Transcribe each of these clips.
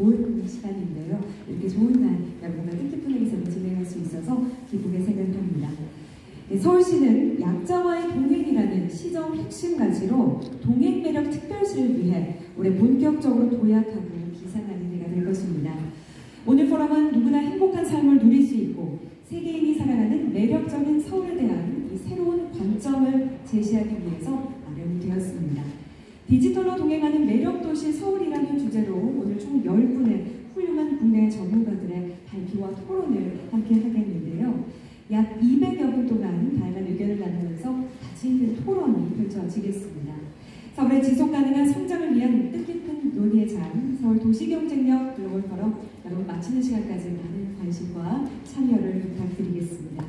좋은 시간인데요. 이렇게 좋은 날 여러분과 뜻깊은 행사를 진행할 수 있어서 기쁘게 생각합니다. 네, 서울시는 약자와의 동행이라는 시정 핵심 가치로 동행 매력 특별시를 위해 올해 본격적으로 도약하고 기산하는 해가 될 것입니다. 오늘 포럼은 누구나 행복한 삶을 누릴 수 있고 세계인이 살아가는 매력적인 서울에 대한 이 새로운 관점을 제시하기 위해서 마련이 되었습니다. 디지털로 동행하는 매력도시 서울이라는 주제로 오늘 총 10분의 훌륭한 국내 전문가들의 발표와 토론을 함께 하겠는데요. 약 200여 분 동안 다양한 의견을 나누면서 가치 있는 토론이 펼쳐지겠습니다. 서울의 지속가능한 성장을 위한 뜻깊은 논의의 장, 서울 도시경쟁력 글로벌 포럼 여러분 마치는 시간까지 많은 관심과 참여를 부탁드리겠습니다.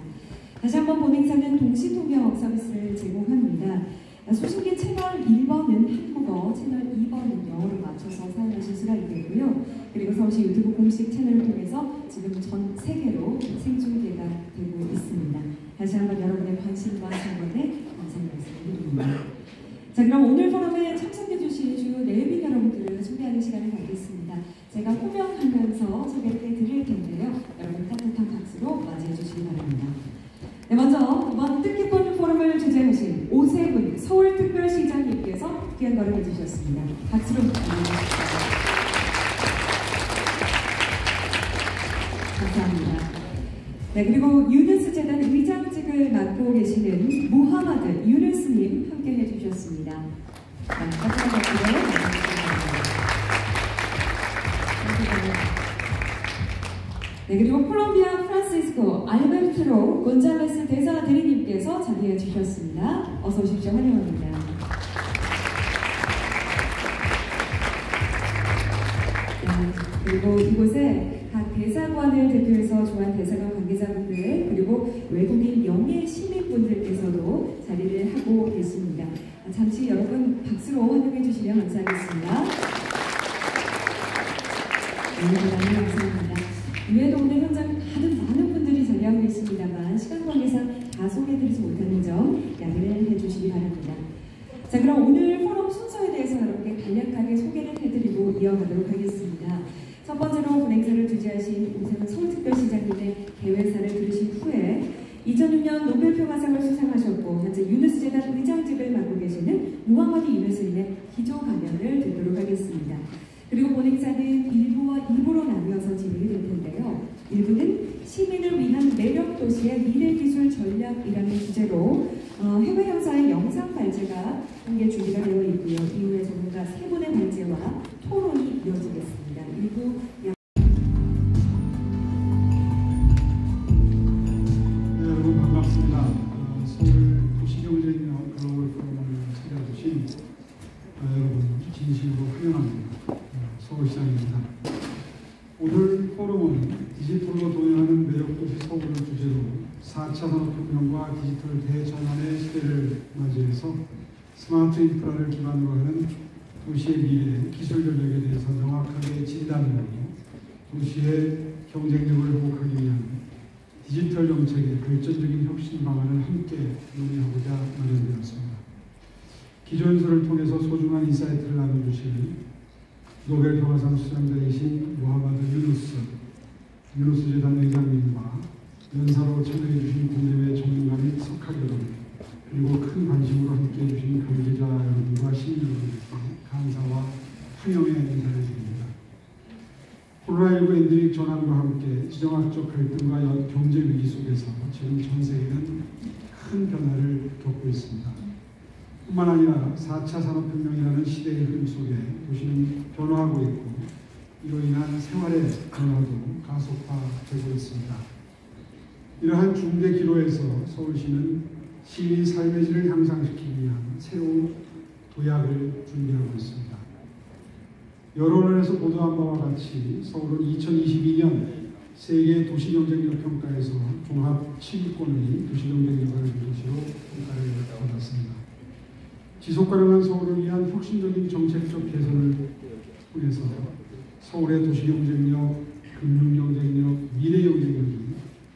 다시 한번 본행사는 동시통역 서비스를 제공합니다. 수신기 채널 1번은 한국어, 채널 2번은 영어로 맞춰서 사용하실 수가 있겠고요. 그리고 서울시 유튜브 공식 채널을 통해서 지금 전 세계로 생중계가 되고 있습니다. 다시 한번 여러분의 관심과 성원에 감사의 말씀을 드립니다. 자, 그럼 오늘 포럼에 참석해주신 주요 내빈 여러분들을 소개하는 시간을 갖겠습니다. 제가 호명하면서 소개를 해드릴 텐데요. 여러분 따뜻한 박수로 맞이해 주시기 바랍니다. 네, 먼저 이번 뜻깊은 포럼을 주재하신 오세훈 서울특별시장님께서 귀한 걸음을 해주셨습니다. 박수로 부탁드립니다. 감사합니다. 네, 그리고 유누스 재단 의장직을 맡고 계시는 무하마드 유누스님 함께 해주셨습니다. 따뜻한 박수로 맞이해주시기 바랍니다. 네, 그리고 콜롬비아 프란시스코 알베르토 곤잘레스 대사 대리님께서 자리해 주셨습니다. 어서 오십시오. 환영합니다. 네, 그리고 이곳에 각 대사관을 대표해서 조한 대사관 관계자분들 그리고 외국인 영예 시민분들께서도 자리를 하고 계십니다. 잠시 여러분 박수로 환영해 주시면 감사하겠습니다. 네, 감사합니다. 이외에도 오늘 현장 다들 많은 분들이 자리하고 있습니다만 시간 관계상 다 소개해드리지 못하는 점 양해를 해주시기 바랍니다. 자, 그럼 오늘 포럼 순서에 대해서 여러분께 간략하게 소개를 해드리고 이어가도록 하겠습니다. 첫 번째로 본행사를 주재하신 오세훈 서울특별시장님의 개회사를 들으신 후에 2006년 노벨평화상을 수상하셨고 현재 유누스 재단 의장직을 맡고 계시는 무하마드 유누스님의 기조 강연을 듣도록 하겠습니다. 그리고 본행사는 1부와 2부로 나뉘어서 진행이 될 텐데요. 1부는 시민을 위한 매력도시의 미래기술 전략이라는 주제로 해외 형사의 영상 발제가 함께 준비가 되어 있고요. 이후에 전문가 3분의 발제와 토론이 이어지겠습니다. 1부 여러분 반갑습니다. 서울 도시경쟁력 글로벌 포럼을 찾아주신 여러분 진심으로 환영합니다. 서울시장입니다. 오늘 포럼은 디지털로 동행하는 매력도시 서울을 주제로 4차 산업혁명과 디지털 대전환의 시대를 맞이해서 스마트 인프라를 기반으로 하는 도시의 미래, 기술 전략에 대해서 명확하게 진단하고 도시의 경쟁력을 회복하기 위한 디지털 정책의 발전적인 혁신 방안을 함께 논의하고자 마련되었습니다. 기존연설을 통해서 소중한 인사이트를 나눠주신 노벨평화상 수상자이신 무하마드 유누스 재단 의장님과 연사로 참여해주신 국내외 전문가 및 석학 여러분 그리고 큰 관심으로 함께해 주신 관계자 여러분과 시민 여러분께 감사와 환영의 인사를 드립니다. 코로나19 엔데믹 전환과 함께 지정학적 갈등과 경제 위기 속에서 지금 전 세계는 큰 변화를 겪고 있습니다. 뿐만 아니라 4차 산업혁명이라는 시대의 흐름 속에 도시는 변화하고 있고 이로 인한 생활의 변화도 가속화되고 있습니다. 이러한 중대 기로에서 서울시는 시민 삶의 질을 향상시키기 위한 새로운 도약을 준비하고 있습니다. 여러 언론에서 보도한 바와 같이 서울은 2022년 세계 도시경쟁력 평가에서 종합 7위권의 도시경쟁력을 도시로 평가를 받았습니다. 지속가능한 서울을 위한 혁신적인 정책적 개선을 통해서 서울의 도시경쟁력, 금융경쟁력, 미래경쟁력이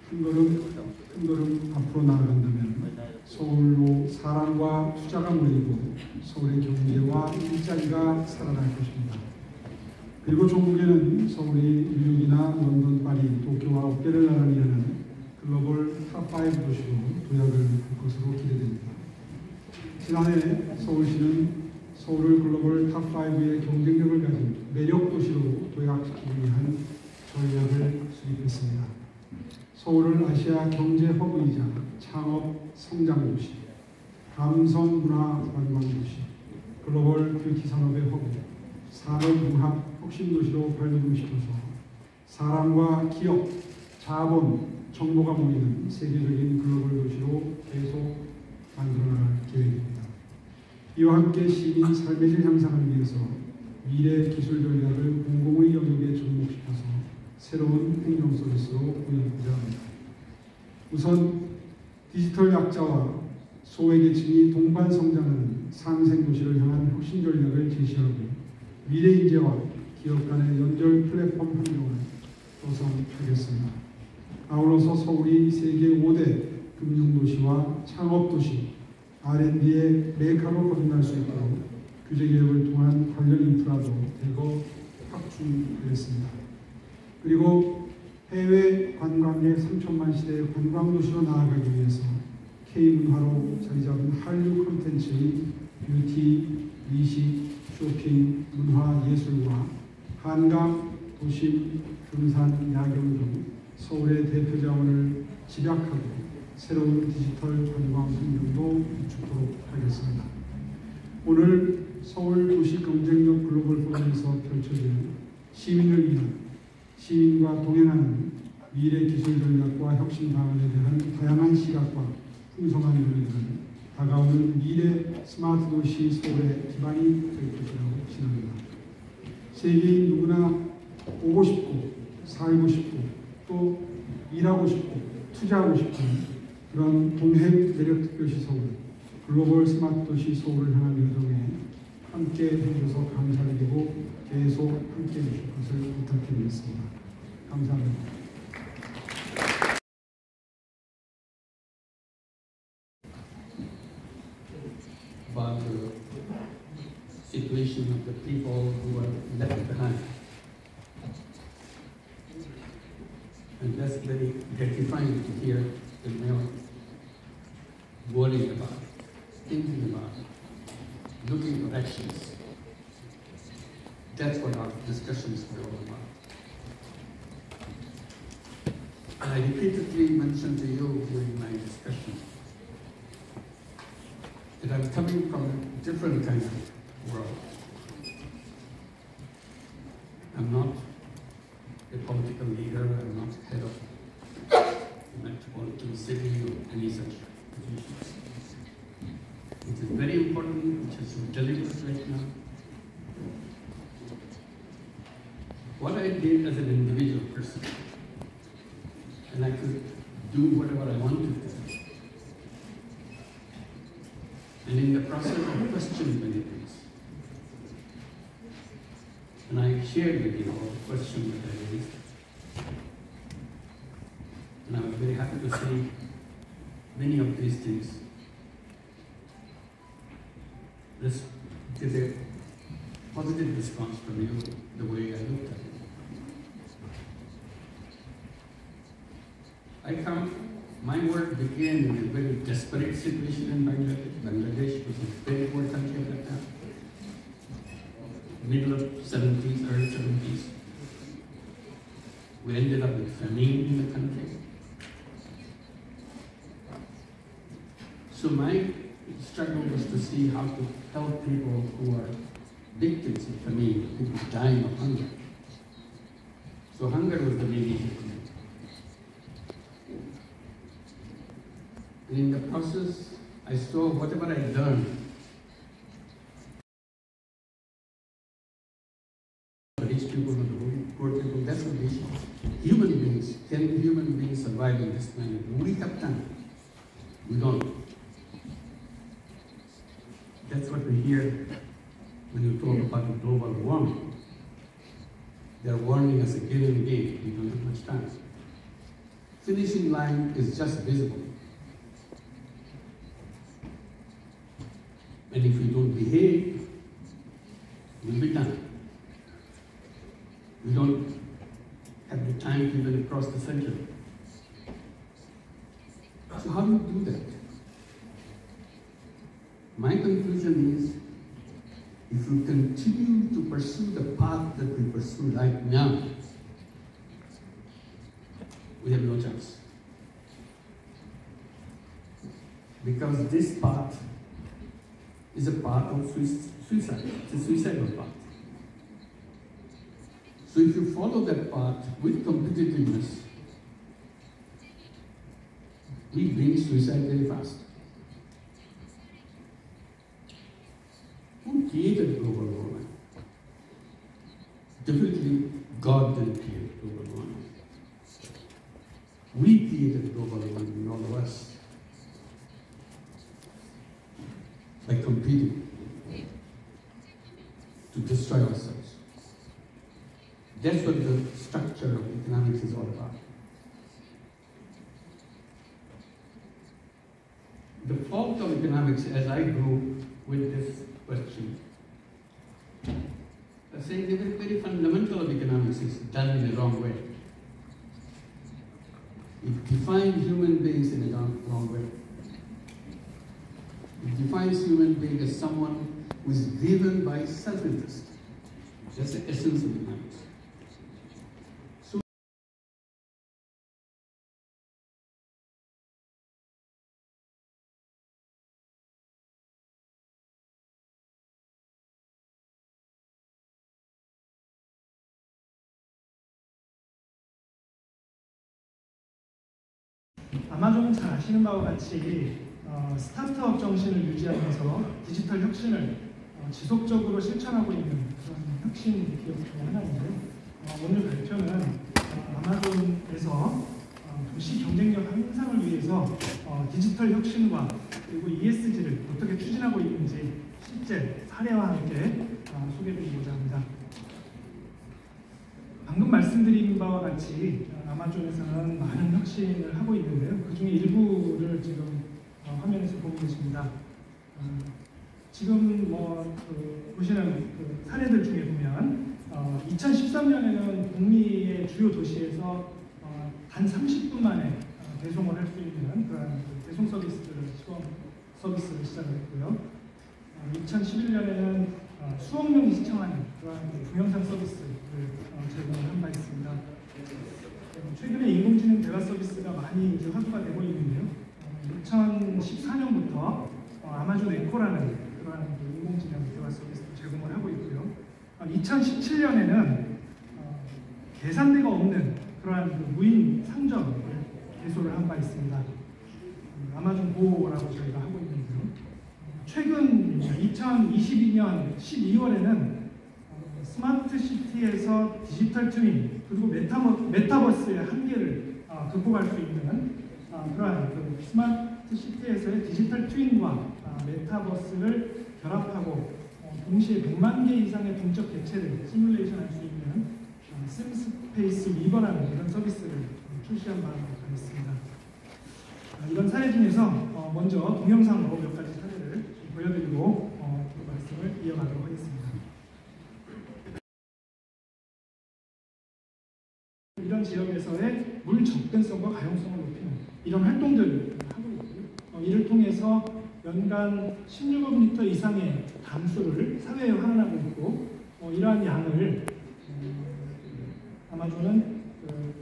한 걸음 앞으로 나아간다면 서울로 사람과 투자가 몰리고 서울의 경제와 일자리가 살아날 것입니다. 그리고 종국에는 서울이 뉴욕이나 런던, 파리, 도쿄와 어깨를 나란히 하는 글로벌 탑5 도시로 도약을 할 것으로 기대됩니다. 지난해 서울시는 서울을 글로벌 탑5의 경쟁력을 가진 매력 도시로 도약시키기 위한 전략을 수립했습니다. 서울을 아시아 경제 허브이자 창업 성장 도시, 감성 문화 관광 도시, 글로벌 뷰티 산업의 허브, 산업융합 혁신 도시로 발돋움시켜서 사람과 기업, 자본, 정보가 모이는 세계적인 글로벌 도시로 계속 만들어나갈 계획입니다. 이와 함께 시민 삶의 질 향상을 위해서 미래 기술 전략을 공공의 영역에 접목시켜서 새로운 행정 서비스로 구현하고자 합니다. 우선 디지털 약자와 소외계층이 동반 성장하는 상생도시를 향한 혁신 전략을 제시하고 미래 인재와 기업 간의 연결 플랫폼 환경을 조성하겠습니다. 아울러서 서울이 세계 5대 금융도시와 창업도시, R&D의 메카로 거듭날 수 있도록 규제개혁을 통한 관련 인프라도 대거 확충하겠습니다. 그리고 해외 관광객 3천만 시대의 관광도시로 나아가기 위해서 K문화로 자리잡은 한류 콘텐츠의 뷰티, 미식, 쇼핑, 문화, 예술과 한강, 도심, 등산, 야경 등 서울의 대표 자원을 집약하고 새로운 디지털 관광 환경도 구축하도록 하겠습니다. 오늘 서울 도시 경쟁력 글로벌 포럼에서 펼쳐진 시민을 위한 시민과 동행하는 미래 기술 전략과 혁신 방안에 대한 다양한 시각과 풍성한 논의들은 다가오는 미래 스마트 도시 서울의 기반이 될 것이라고 신앙합니다. 세계인 누구나 오고 싶고 살고 싶고 또 일하고 싶고 투자하고 싶은 그런 동행 매력 특별시 서울, 글로벌 스마트 도시 서울을 향한 여정에 함께 해주셔서 감사드리고 계속 함께 해주실 것을 부탁드리겠습니다. 감사합니다. About the situation of the people who are left behind. And that's very gratifying to hear the mayor worrying about, thinking about, looking for actions. That's what our discussions were all about. I repeatedly mentioned to you during my discussion that I'm coming from a different kind of world. I'm not a political leader, I'm not head of a metropolitan city or any such positions. It is very important, which is deliberate right now. What I did as an individual person, and I could do whatever I wanted to do. And in the process of questioning many things, and I shared with you all the questions that I raised. And I was very happy to see many of these things. This is a positive response from you, the way I looked at it. My work began in a very desperate situation in Bangladesh. Bangladesh was a very poor country at that time. Middle of 70s, early 70s. We ended up with famine in the country. So my struggle was to see how to help people who are victims of famine, people dying of hunger. So hunger was the main issue for me. And in the process, I saw whatever I learned. Rich people and the poor people, that's what the issue. Human beings, can human beings survive in this planet? We have time. We don't. That's what we hear when you talk about global warming. They're warning us again and again. We don't have much time. Finishing line is just visible. And if we don't behave, we'll be done. So how do you do that? My conclusion is, if you continue to pursue the path that we pursue right now, we have no chance. Because this path is a path of suicide. It's a suicidal path. So if you follow that path with competitiveness, we bring suicide very fast. Who created global warming? Definitely, God didn't create global warming. We created global warming, all of us, by competing to destroy ourselves. That's what the structure of economics is all about. The fault of economics, as I go with this question, I say the very fundamental of economics is done in the wrong way. It defines human beings in a wrong way. It defines human being as someone who is driven by self-interest. That's the essence of economics. 아마존은 잘 아시는 바와 같이 스타트업 정신을 유지하면서 디지털 혁신을 지속적으로 실천하고 있는 그런 혁신 기업 중에 하나인데요. 오늘 발표는 아마존에서 도시 경쟁력 향상을 위해서 디지털 혁신과 그리고 ESG를 어떻게 추진하고 있는지 실제 사례와 함께 소개드리고자 합니다. 방금 말씀드린 바와 같이 아마존에서는 많은 혁신을 하고 있는데요. 그 중에 일부를 지금 화면에서 보고 계십니다. 지금 보시는 그 사례들 중에 보면 2013년에는 북미의 주요 도시에서 단 30분 만에 배송을 할 수 있는 그런 배송 서비스를 서비스를 시작했고요. 2011년에는 수억 명이 시청하는 그런 동영상 서비스를 제공을 한 바 있습니다. 최근에 인공지능 대화 서비스가 많이 이제 화두가 되고 있는데요. 2014년부터 아마존 에코라는 그러한 인공지능 대화 서비스를 제공을 하고 있고요. 2017년에는 계산대가 없는 그러한 무인 상점을 개소를 한 바 있습니다. 아마존 고라고 저희가 하고 있는데요. 최근 2022년 12월에는 스마트 시티에서 디지털 트윈 그리고 메타버스의 한계를 극복할 수 있는 그러한 그 스마트 시티에서의 디지털 트윈과 메타버스를 결합하고 동시에 100만 개 이상의 동적 개체를 시뮬레이션할 수 있는 심스페이스 위버라는 이런 서비스를 출시한 바가 있습니다. 이런 사례 중에서 먼저 동영상으로 몇 가지 사례를 보여드리고 말씀을 이어가도록 하겠습니다. 이런 지역에서의 물 접근성과 가용성을 높이는 이런 활동들을 하고 있고요. 이를 통해서 연간 16억 리터 이상의 담수를 사회에 환원하고 있고 이러한 양을 아마존은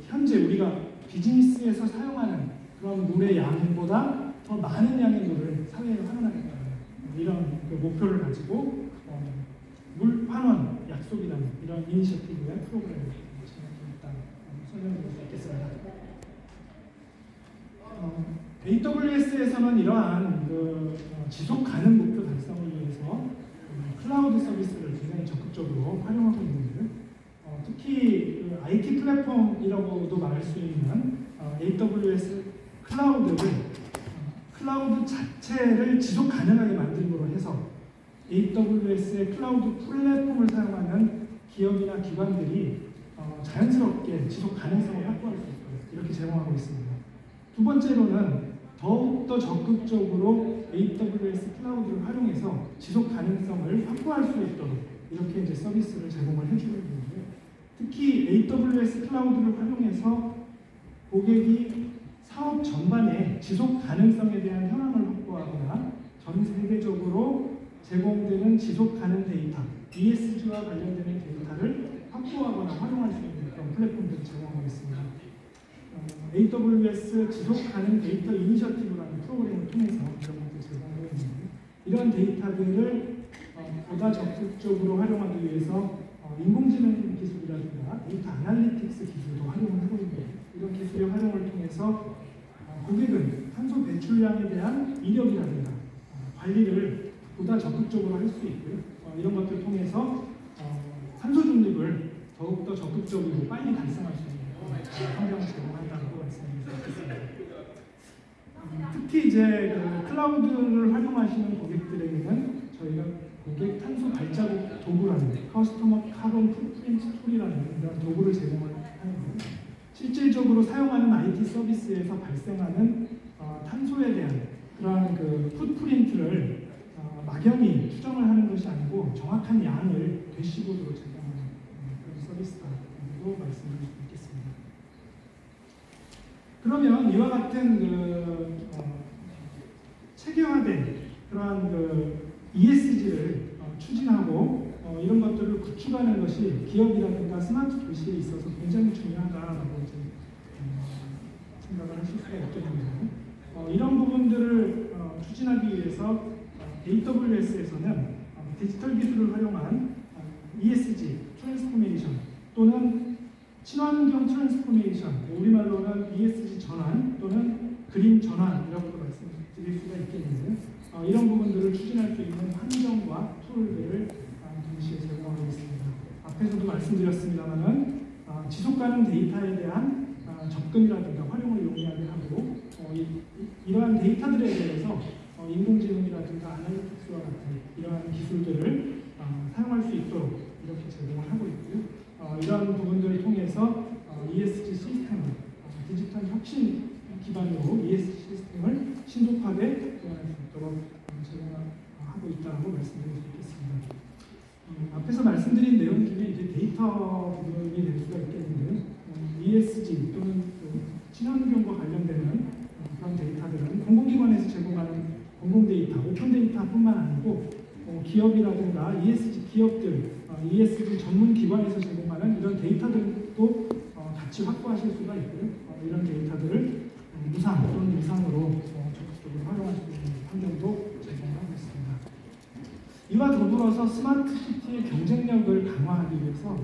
현재 우리가 비즈니스에서 사용하는 그런 물의 양보다 더 많은 양의 물을 사회에 환원하겠다는 이런 목표를 가지고 물 환원 약속이라는 이런 이니셔티브의 프로그램을 설명드릴 수 있겠습니다. AWS에서는 이러한 지속 가능 목표 달성을 위해서 클라우드 서비스를 굉장히 적극적으로 활용하고 있는데요. 특히 IT 플랫폼이라고도 말할 수 있는 AWS 클라우드 자체를 지속 가능하게 만들므로 해서 AWS의 클라우드 플랫폼을 사용하는 기업이나 기관들이 자연스럽게 지속 가능성을 확보할 수 있도록 이렇게 제공하고 있습니다. 두 번째로는 더욱더 적극적으로 AWS 클라우드를 활용해서 지속 가능성을 확보할 수 있도록 이렇게 이제 서비스를 제공을 해주고 있는데요. 특히 AWS 클라우드를 활용해서 고객이 사업 전반에 지속 가능성에 대한 현황을 확보하거나 전 세계적으로 제공되는 지속 가능 데이터, ESG와 관련되는 데이터를 확보하거나 활용할 수 있는 그런 플랫폼들을 제공하고 있습니다. AWS 지속 가능 데이터 이니셔티브라는 프로그램을 통해서 이런 것들을 제공하고 있는데, 이런 데이터들을 보다 적극적으로 활용하기 위해서 인공지능 기술이라든가 데이터 아날리틱스 기술도 활용을 하고 있는데, 이런 기술의 활용을 통해서 고객은 탄소 배출량에 대한 이력이라든가 관리를 보다 적극적으로 할 수 있고요. 이런 것들을 통해서 탄소 중립을 더욱더 적극적으로 빨리 달성할 수 있는 환경을 제공한다고 말씀드리겠습니다. 특히 이제 그 클라우드를 활용하시는 고객들에게는 저희가 고객 탄소 발자국 도구라는 커스터머 카본 풋프린트 툴이라는 이런 도구를 제공을 하는데, 실질적으로 사용하는 IT 서비스에서 발생하는 탄소에 대한 그러한 그 풋프린트를 막연히 추정을 하는 것이 아니고 정확한 양을 대시보드로 제공하는 그런 서비스다고 말씀드릴 수 있겠습니다. 그러면 이와 같은 체계화된 그러한 ESG를 추진하고 이런 것들을 구축하는 것이 기업이라든가 스마트 도시에 있어서 굉장히 중요하다라고 생각을 하실 수가 있겠는데요. 이런 부분들을 추진하기 위해서 AWS에서는 디지털 기술을 활용한 ESG 트랜스포메이션 또는 친환경 트랜스포메이션, 우리말로는 ESG 전환 또는 그린 전환이라고도 말씀드릴 수가 있겠는데요. 이런 부분들을 추진할 수 있는 환경과 툴들을 동시에 제공하고 있습니다. 앞에서도 말씀드렸습니다만은 지속가능 데이터에 대한 접근이라든가 활용을 용이하게 하고 이러한 데이터들에 대해서 인공지능이라든가 아날리틱스와 같은 이러한 기술들을 사용할 수 있도록 이렇게 제공을 하고 있고요. 이러한 부분들을 통해서 ESG 시스템을 디지털 혁신 기반으로 ESG 시스템을 신속하게 구현할 수 있도록 제공하고 있다고 말씀드릴 수 있겠습니다. 앞에서 말씀드린 내용 중에 이제 데이터 부분이 될 수가 있겠는데요. ESG 또는 친환경과 관련되는 그런 데이터들은 공공기관에서 제공하는 공공 데이터, 오픈 데이터뿐만 아니고 기업이라든가 ESG 기업들, ESG 전문 기관에서 제공하는 이런 데이터들도 같이 확보하실 수가 있고요. 이런 데이터들을 무상 또는 무상으로 적극적으로 활용할 수 있는 환경도 제공하고 있습니다. 이와 더불어서 스마트 시티의 경쟁력을 강화하기 위해서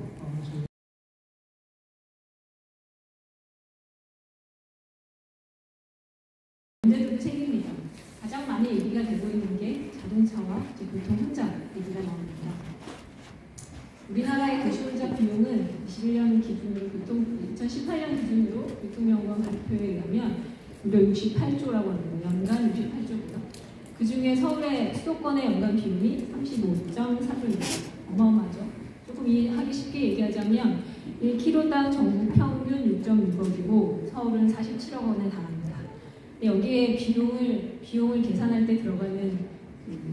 문제들도 생깁니다. 가장 많이 얘기가 되고 있는 게 자동차와 교통 혼잡 얘기가 나옵니다. 우리나라의 도시혼잡 비용은 21년 기준으로 2018년 기준으로 교통연구원 발표에 의하면 무려 68조라고 합니다. 연간 68조고요. 그 중에 서울의 수도권의 연간 비용이 35.4조입니다. 어마어마하죠. 조금 하기 쉽게 얘기하자면 1km당 전국 평균 6.6억이고 서울은 47억 원에 달합니다. 여기에 비용을 계산할 때 들어가는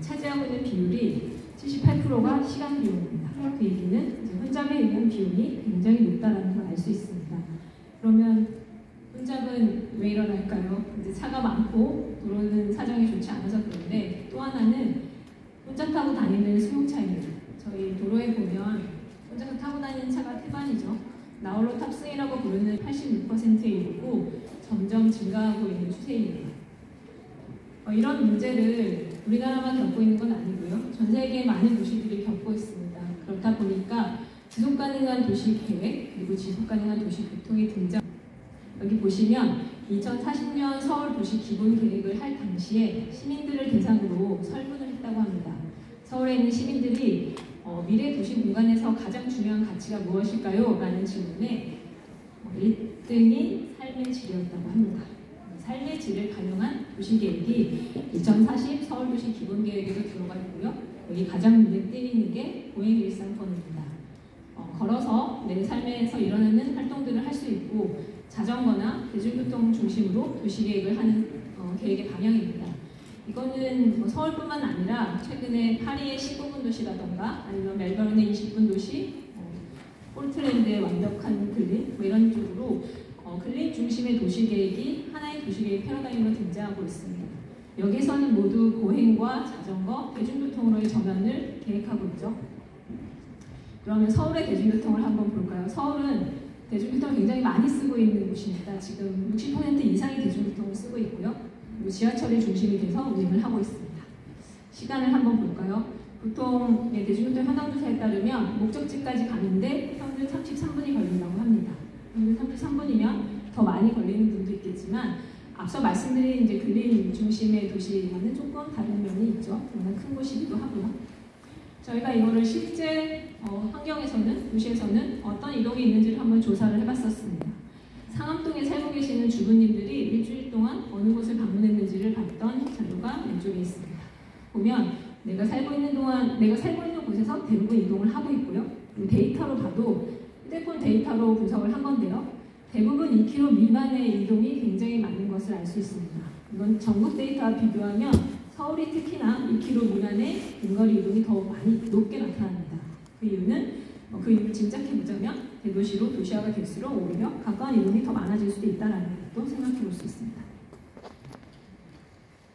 차지하고 있는 비율이 78%가 시간 비용입니다. 그 얘기는 이제 혼잡에 의한 비용이 굉장히 높다는 걸 알 수 있습니다. 그러면 혼잡은 왜 일어날까요? 이제 차가 많고 도로는 사정이 좋지 않아서 그런데, 또 하나는 혼자 타고 다니는 수용차입니다. 저희 도로에 보면 혼자 타고 다니는 차가 태반이죠. 나홀로 탑승이라고 부르는 86%에 이르고 점점 증가하고 있는 추세입니다. 이런 문제를 우리나라만 겪고 있는 건 아니고요. 전 세계의 많은 도시들이 겪고 있습니다. 그렇다 보니까 지속가능한 도시 계획 그리고 지속가능한 도시 교통이 등장. 여기 보시면 2040년 서울 도시 기본 계획을 할 당시에 시민들을 대상으로 설문을 했다고 합니다. 서울에 있는 시민들이 미래 도시 공간에서 가장 중요한 가치가 무엇일까요? 라는 질문에 1등이 삶의 질이었다고 합니다. 삶의 질을 반영한 도시계획이 2040 서울도시 기본계획에도 들어가 있고요. 여기 가장 눈에 띄는 게 보행일상권입니다. 걸어서 내 삶에서 일어나는 활동들을 할 수 있고 자전거나 대중교통 중심으로 도시계획을 하는 계획의 방향입니다. 이거는 서울뿐만 아니라 최근에 파리의 15분 도시라던가 아니면 멜버른의 20분 도시, 포르틀랜드의 완벽한 근린 이런 쪽으로 근린 중심의 도시 계획이 하나의 도시계획 패러다임으로 등장하고 있습니다. 여기서는 모두 보행과 자전거, 대중교통으로의 전환을 계획하고 있죠. 그러면 서울의 대중교통을 한번 볼까요? 서울은 대중교통을 굉장히 많이 쓰고 있는 곳입니다. 지금 60% 이상의 대중교통을 쓰고 있고요. 그리고 지하철이 중심이 돼서 운행을 하고 있습니다. 시간을 한번 볼까요? 보통 대중교통 현황조사에 따르면 목적지까지 가는데 평균 33분이 걸린다고 합니다. 평균 33분이면 더 많이 걸리는 분도 있겠지만 앞서 말씀드린 이제 근린 중심의 도시와는 조금 다른 면이 있죠. 워낙 큰 곳이기도 하고요. 저희가 이거를 실제 환경에서는, 도시에서는 어떤 이동이 있는지를 한번 조사를 해봤었습니다. 상암동에 살고 계시는 주부님들이 일주일 동안 어느 곳을 방문했는지를 봤던 자료가 왼쪽에 있습니다. 보면 내가 살고 있는 곳에서 대부분 이동을 하고 있고요. 데이터로 봐도 휴대폰 데이터로 분석을 한 건데요. 대부분 2km 미만의 이동이 굉장히 많은 것을 알 수 있습니다. 이건 전국 데이터와 비교하면 서울이 특히나 2km 미만의 근거리 이동이 더 많이 높게 나타납니다. 그 이유를 짐작해보자면 대도시로 도시화가 될수록 오히려 가까운 이동이 더 많아질 수도 있다는 것도 생각해볼 수 있습니다.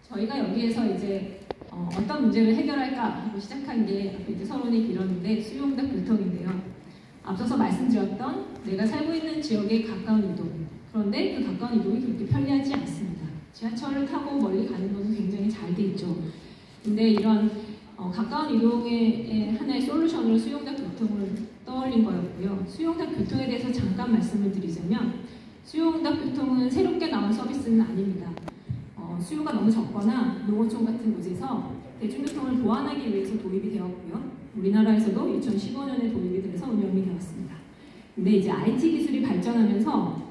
저희가 여기에서 이제 어떤 문제를 해결할까 하고 시작한 게 앞에 이제 서론이 길었는데 수요응답 교통인데요. 앞서서 말씀드렸던 내가 살고 있는 지역에 가까운 이동. 그런데 그 가까운 이동이 그렇게 편리하지 않습니다. 지하철을 타고 멀리 가는 것은 굉장히 잘 돼 있죠. 근데 이런 가까운 이동의 하나의 솔루션으로 수요응답 교통을 떠올린 거였고요. 수요응답 교통에 대해서 잠깐 말씀을 드리자면 수요응답 교통은 새롭게 나온 서비스는 아닙니다. 수요가 너무 적거나 농어촌 같은 곳에서 대중교통을 보완하기 위해서 도입이 되었고요. 우리나라에서도 2015년에 도입이 돼서 운영이 되었습니다. 근데 이제 IT 기술이 발전하면서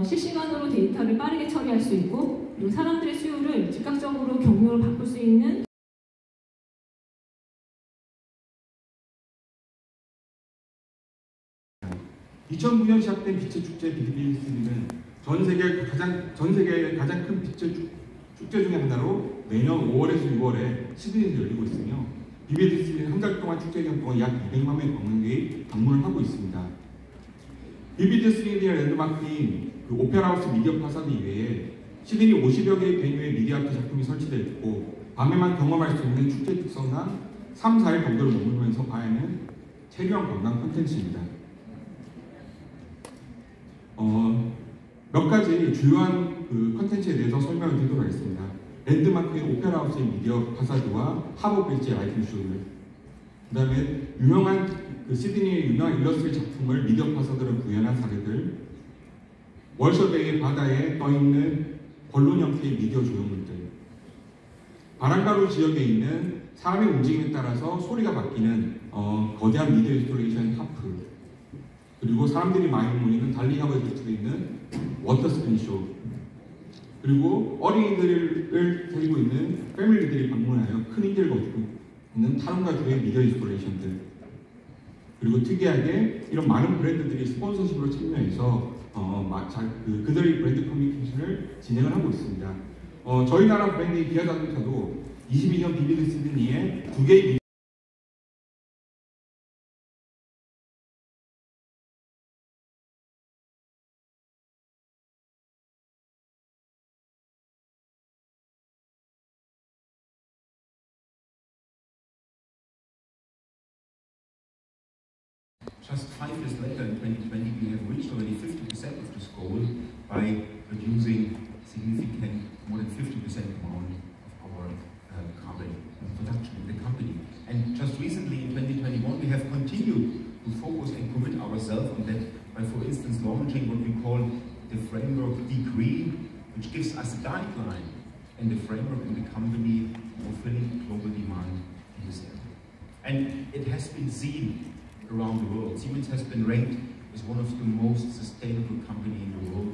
실시간으로 데이터를 빠르게 처리할 수 있고 그리고 사람들의 수요를 즉각적으로 경로를 바꿀 수 있는 2009년 시작된 빛의 축제 BDBC는 전 세계의 가장 큰 빛의 축제 중에 하나로 매년 5월에서 6월에 시드니에서 열리고 있으며 BBDC는 한 달 동안 축제 기간 동안 약 200만 명의 관광객이 방문을 하고 있습니다. BBDC의 랜드마크인 그 오페라하우스 미디어 파사드 이외에 시드니 50여 개의 베뉴에 미디어 아트 작품이 설치되어 있고 밤에만 경험할 수 있는 축제 특성상 3, 4일 정도를 머물면서 봐야 하는 체류형 관광 콘텐츠입니다. 몇 가지 주요한 그 콘텐츠에 대해서 설명을 드리도록 하겠습니다. 랜드마크인 오페라하우스의 미디어 파사드와 하버브리지의 라이팅 쇼를, 그 다음에 시드니의 유명한 일러스트레이트 작품을 미디어 파사드로 구현한 사례들, 월셔베이의 바다에 떠있는 벌룬 형태의 미디어 조형물들, 바람가루 지역에 있는 사람의 움직임에 따라서 소리가 바뀌는 거대한 미디어 인스톨레이션 하프, 그리고 사람들이 많이 모이는 달링하버에 설치되어 있는 워터스크린 쇼, 그리고 어린이들을 데리고 있는 패밀리들이 방문하여 큰 힘들을 거두고 있는 타론가주의 미디어 인스톨레이션들, 그리고 특이하게 이런 많은 브랜드들이 스폰서십으로 참여해서 그들의 브랜드 커뮤니케이션을 진행을 하고 있습니다. 저희 나라 브랜드인 기아자동차도 22년 BBD 시드니에 2개의 Just 5 years later, in 2020, we have reached already 50% of this goal by reducing significant, more than 50% amount of our carbon production in the company. And just recently, in 2021, we have continued to focus and commit ourselves on that by, for instance, launching what we call the Framework Decree, which gives us a guideline and the framework in the company fulfilling global demand in this area. And it has been seen around the world. Siemens has been ranked as one of the most sustainable companies in the world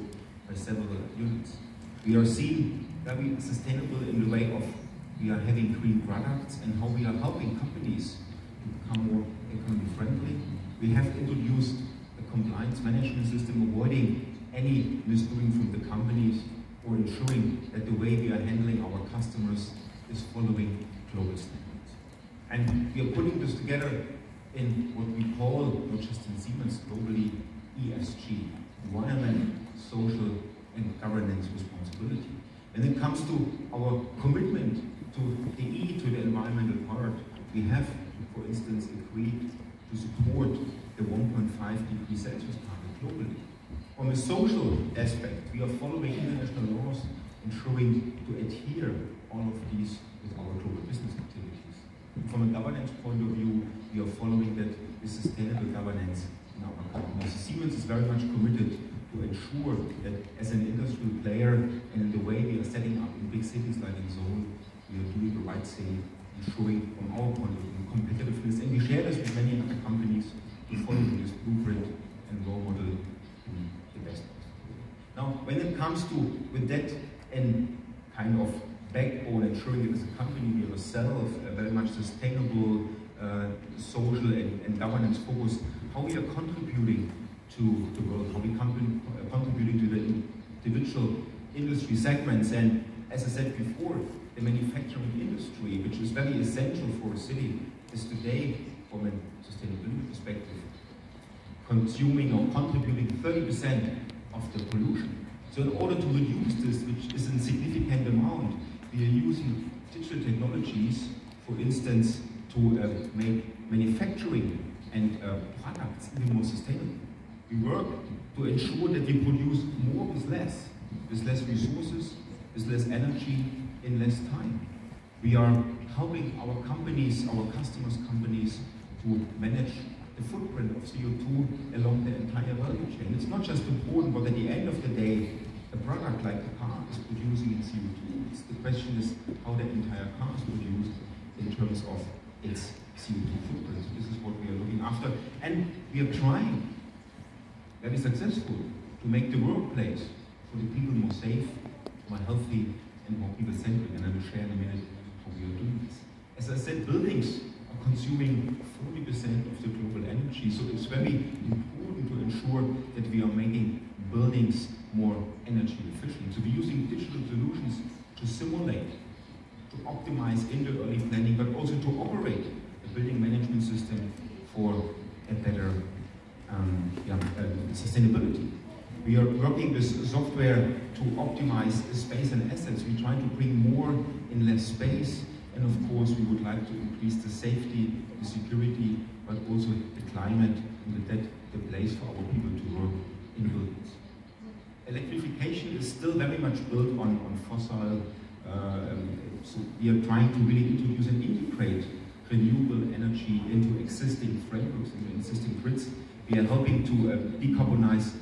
by several units. We are seen very sustainable in the way of we are having green products and how we are helping companies to become more economy friendly. We have introduced a compliance management system avoiding any misdoing from the companies or ensuring that the way we are handling our customers is following global standards. And we are putting this together in what we call, not just in Siemens, globally ESG, environment, social, and governance responsibility. When it comes to our commitment to the E, to the environmental part, we have, for instance, agreed to support the 1.5 degree Celsius target globally. On the social aspect, we are following international laws, ensuring to adhere all of these with our global business activities. From a governance point of view, we are following that with sustainable governance in our company. Siemens is very much committed to ensure that as an industrial player and in the way we are setting up in big cities like in Seoul, we are doing the right thing, ensuring from our point of view competitiveness, and we share this with many other companies to follow this blueprint and role model in the best possible. Now, when it comes to with that and kind of backbone, ensuring that as a company we ourselves very much sustainable, social and governance focused, how we are contributing to the world, how we contributing to the individual industry segments. And as I said before, the manufacturing industry, which is very essential for a city, is today, from a sustainability perspective, consuming or contributing 30% of the pollution. So in order to reduce this, which is a significant amount, we are using digital technologies, for instance, to make manufacturing and products even more sustainable. We work to ensure that we produce more with less resources, with less energy, in less time. We are helping our companies, our customers' companies, to manage the footprint of CO2 along the entire value chain. It's not just important, but at the end of the day, a product like the car is producing its CO2. The question is how the entire car is produced in terms of its CO2 footprint. So this is what we are looking after. And we are trying, very successful, to make the workplace for the people more safe, more healthy, and more people-centric. And I will share in a minute how we are doing this. As I said, buildings are consuming 40% of the global energy, so it's very important to ensure that we are making buildings more energy efficient. So we're using digital solutions to simulate, to optimize in the early planning, but also to operate a building management system for a better sustainability. We are working with software to optimize space and assets. We try to bring more in less space, and of course we would like to increase the safety, the security, but also the climate and the place for our people to work in buildings. Electrification is still very much built on fossil, so we are trying to really introduce and integrate renewable energy into existing frameworks, into existing grids. We are helping to decarbonize